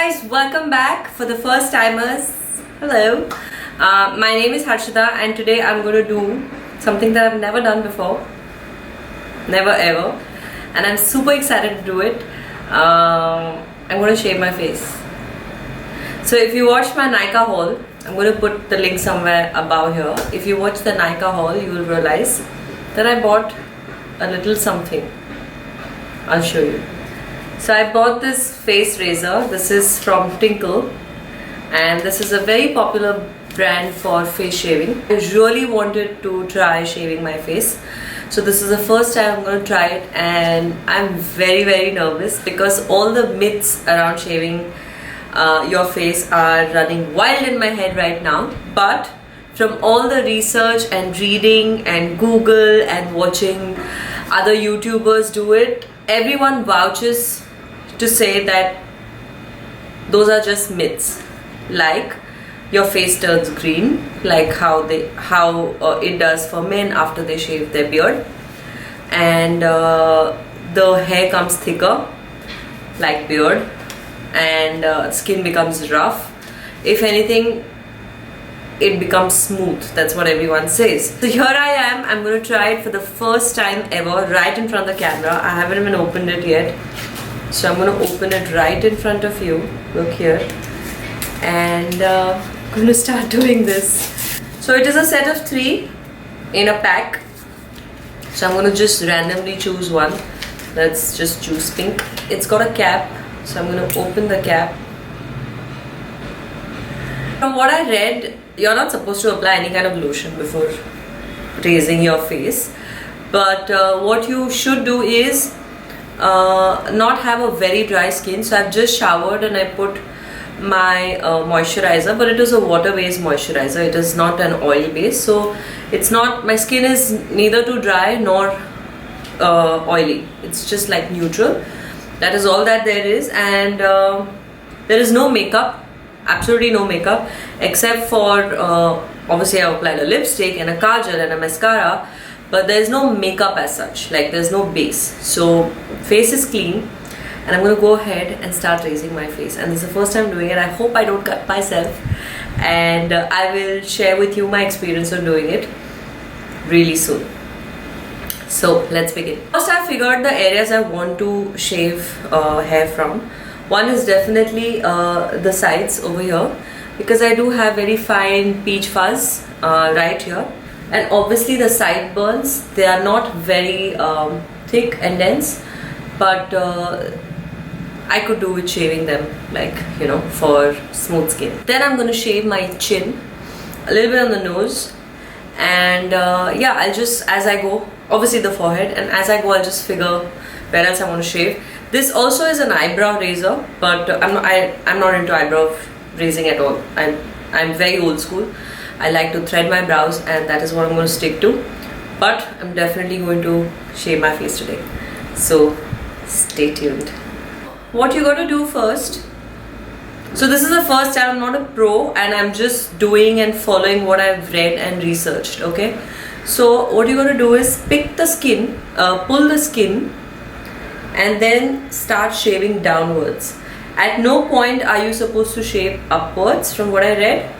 guys, welcome back. For the first timers, hello. My name is Harshada and today I'm going to do something that I've never done before. Never ever. And I'm super excited to do it. I'm going to shave my face. So if you watched my Nykaa haul, I'm going to put the link somewhere above here. If you watch the Nykaa haul, you will realize that I bought a little something. I'll show you. So I bought this face razor. This is from Tinkle and this is a very popular brand for face shaving. I really wanted to try shaving my face. So this is the first time I'm going to try it and I'm very nervous because all the myths around shaving your face are running wild in my head right now. But from all the research and reading and Google and watching other YouTubers do it, everyone vouches to say that those are just myths, like your face turns green, like how it does for men after they shave their beard, and the hair comes thicker like beard, and skin becomes rough. If anything, it becomes smooth. That's what everyone says. So here I am. I'm going to try it for the first time ever right in front of the camera. I haven't even opened it yet. So I'm going to open it right in front of you. Look here. And I'm going to start doing this. So it is a set of 3 in a pack. So I'm going to just randomly choose one. Let's just choose pink. It's got a cap. So I'm going to open the cap. From what I read, you're not supposed to apply any kind of lotion before raising your face. But what you should do is not have a very dry skin. So I've just showered and I put my moisturizer, but it is a water based moisturizer. It is not an oil based, so it's not, my skin is neither too dry nor oily. It's just like neutral. That is all that there is. And there is no makeup, absolutely no makeup, except for obviously I applied a lipstick and a kajal and a mascara, but there's no makeup as such, like there's no base. So face is clean and I'm going to go ahead and start raising my face, and this is the first time doing it. I hope I don't cut myself, and I will share with you my experience on doing it really soon. So let's begin. First, I figured the areas I want to shave hair from. One is definitely the sides over here, because I do have very fine peach fuzz right here. And obviously the sideburns, they are not very thick and dense, but I could do with shaving them, like, you know, for smooth skin. Then I'm going to shave my chin, a little bit on the nose, and yeah, I'll just, as I go, obviously the forehead, and as I go I'll just figure where else I want to shave. This also is an eyebrow razor, but I'm not into eyebrow raising at all. I'm very old school. I like to thread my brows, and that is what I'm going to stick to. But I'm definitely going to shave my face today. So stay tuned. What you got to do first. So this is the first time, I'm not a pro, and I'm just doing and following what I've read and researched. Okay. So what you got to do is pick the skin, pull the skin, and then start shaving downwards. At no point are you supposed to shave upwards. From what I read,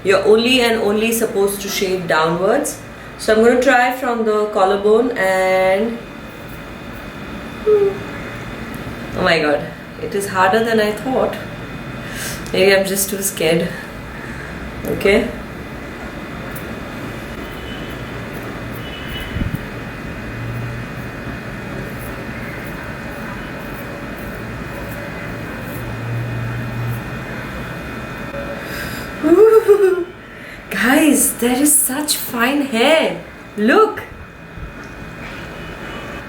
you're only and only supposed to shave downwards. So I'm going to try from the collarbone, and oh my god, it is harder than I thought. Maybe I'm just too scared. Okay. Ooh, guys, there is such fine hair. Look,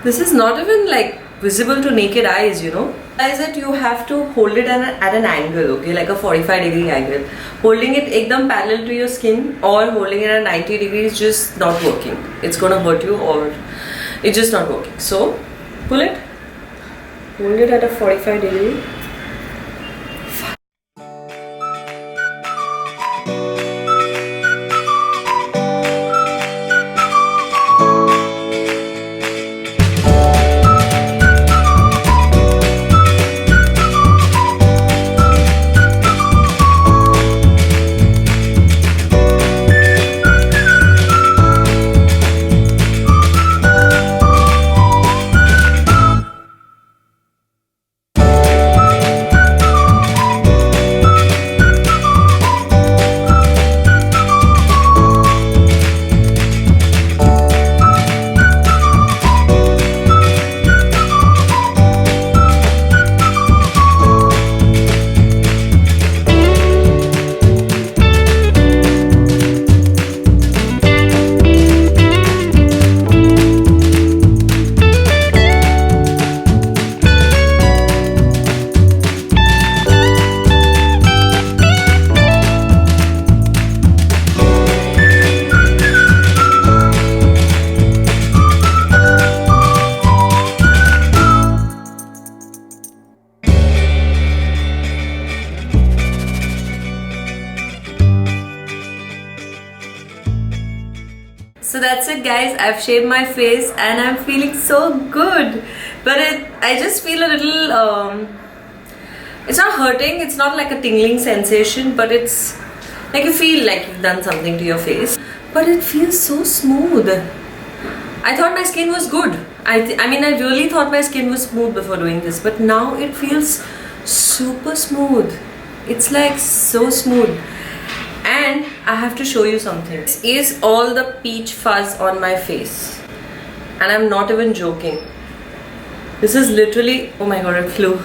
this is not even like visible to naked eyes, you know. Realize that you have to hold it at an angle, okay, like a 45-degree angle. Holding it ekdam parallel to your skin or holding it at 90 degrees is just not working. It's gonna hurt you, or it's just not working. So pull it, hold it at a 45 degree. So that's it, guys. I've shaved my face and I'm feeling so good. But I just feel a little, it's not hurting, it's not like a tingling sensation, but it's like you feel like you've done something to your face. But it feels so smooth. I thought my skin was good. I mean, I really thought my skin was smooth before doing this, but now it feels super smooth. It's like so smooth. And I have to show you something. This is all the peach fuzz on my face. And I'm not even joking. This is literally, oh my god, it flew.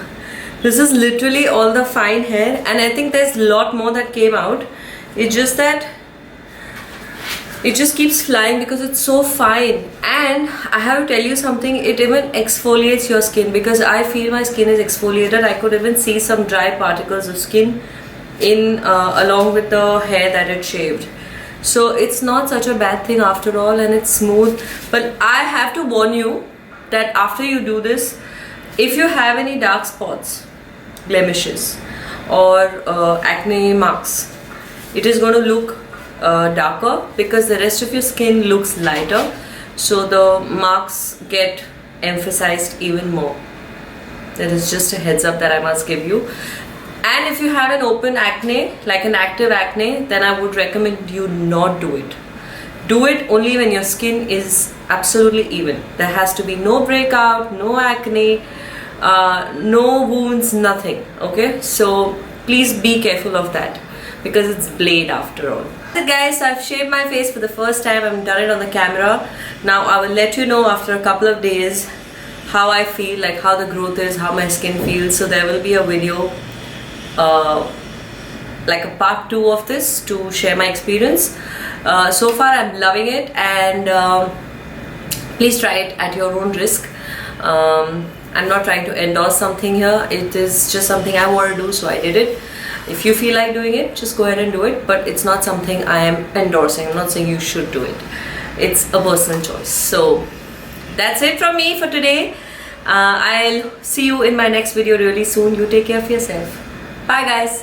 This is literally all the fine hair, and I think there's a lot more that came out. It's just that it just keeps flying because it's so fine. And I have to tell you something, it even exfoliates your skin, because I feel my skin is exfoliated. I could even see some dry particles of skin in along with the hair that it shaved. So it's not such a bad thing after all, and it's smooth. But I have to warn you that after you do this, if you have any dark spots, blemishes or acne marks, it is going to look darker because the rest of your skin looks lighter, so the marks get emphasized even more. That is just a heads up that I must give you. And if you have an open acne, like an active acne, then I would recommend you not do it. Do it only when your skin is absolutely even. There has to be no breakout, no acne, no wounds, nothing. Okay, so please be careful of that, because it's blade after all. So guys, so I've shaved my face for the first time. I've done it on the camera. Now I will let you know after a couple of days how I feel, like how the growth is, how my skin feels. So there will be a video, like a part 2 of this, to share my experience. So far I'm loving it, and please try it at your own risk. I'm not trying to endorse something here. It is just something I want to do, so I did it. If you feel like doing it, just go ahead and do it, but it's not something I am endorsing. I'm not saying you should do it. It's a personal choice. So that's it from me for today. I'll see you in my next video really soon. You take care of yourself. Bye guys.